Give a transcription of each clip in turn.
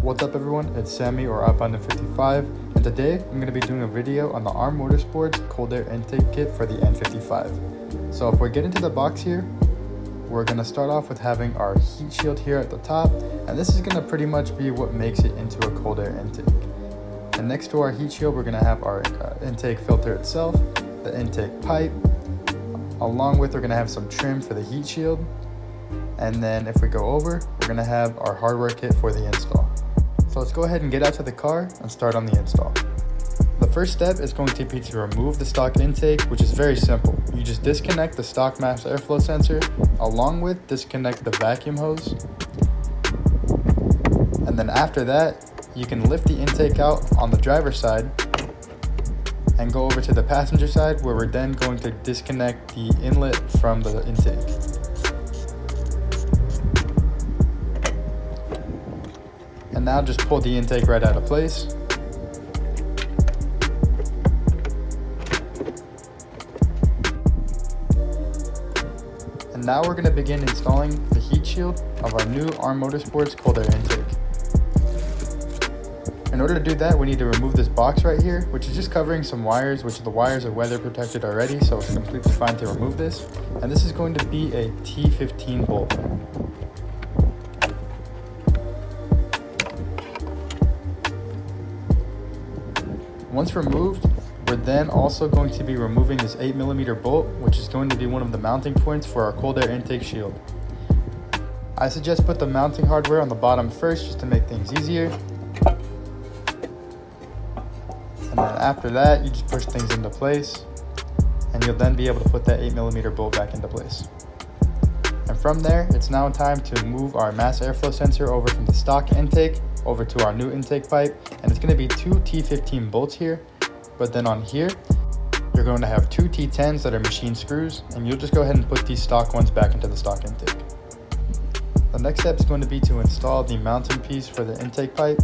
What's up everyone, it's Sammy or F55, and today I'm going to be doing a video on the ARM Motorsports cold air intake kit for the N55. So if we get into the box here, we're going to start off with having our heat shield here at the top, and this is going to pretty much be what makes it into a cold air intake. And next to our heat shield, we're going to have our intake filter itself, the intake pipe, along with we're going to have some trim for the heat shield. And then if we go over, we're going to have our hardware kit for the install. So let's go ahead and get out to the car and start on the install. The first step is going to be to remove the stock intake, which is very simple. You just disconnect the stock mass airflow sensor, along with disconnect the vacuum hose. And then after that, you can lift the intake out on the driver's side and go over to the passenger side, where we're then going to disconnect the inlet from the intake. And now just pull the intake right out of place. And now we're going to begin installing the heat shield of our new ARM Motorsports cold air intake. In order to do that, we need to remove this box right here, which is just covering some wires, which the wires are weather protected already, so it's completely fine to remove this. And this is going to be a T15 bolt. Once removed, we're then also going to be removing this 8mm bolt, which is going to be one of the mounting points for our cold air intake shield. I suggest put the mounting hardware on the bottom first, just to make things easier. And then after that, you just push things into place, and you'll then be able to put that 8mm bolt back into place. And from there, it's now time to move our mass airflow sensor over from the stock intake over to our new intake pipe, and it's going to be two T15 bolts here, but then on here you're going to have two T10s that are machine screws, and you'll just go ahead and put these stock ones back into the stock intake. The next step is going to be to install the mounting piece for the intake pipe,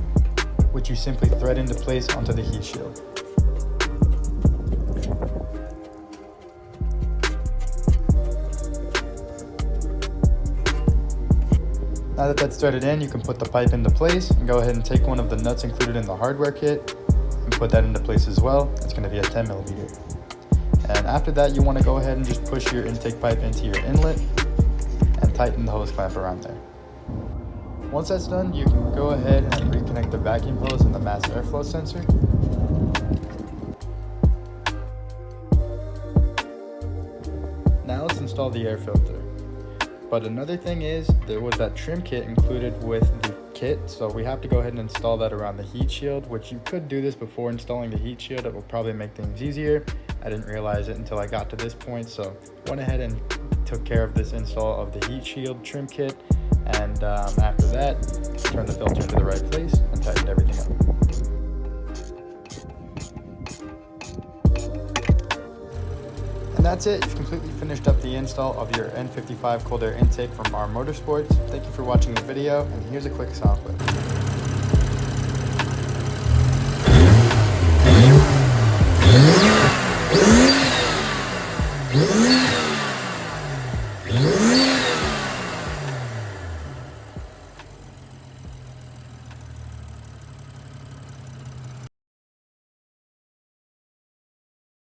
which you simply thread into place onto the heat shield. Now that that's threaded in, you can put the pipe into place and go ahead and take one of the nuts included in the hardware kit and put that into place as well. It's going to be a 10mm. And after that, you want to go ahead and just push your intake pipe into your inlet and tighten the hose clamp around there. Once that's done, you can go ahead and reconnect the vacuum hose and the mass airflow sensor. Now let's install the air filter. But another thing is, there was that trim kit included with the kit, so we have to go ahead and install that around the heat shield, which you could do this before installing the heat shield. It will probably make things easier. I didn't realize it until I got to this point, so went ahead and took care of this install of the heat shield trim kit, and after that, turned the filter into the right place and tightened everything up. And that's it. You've completely finished up the install of your N55 cold air intake from ARM Motorsports. Thank you for watching the video, and here's a quick sound clip.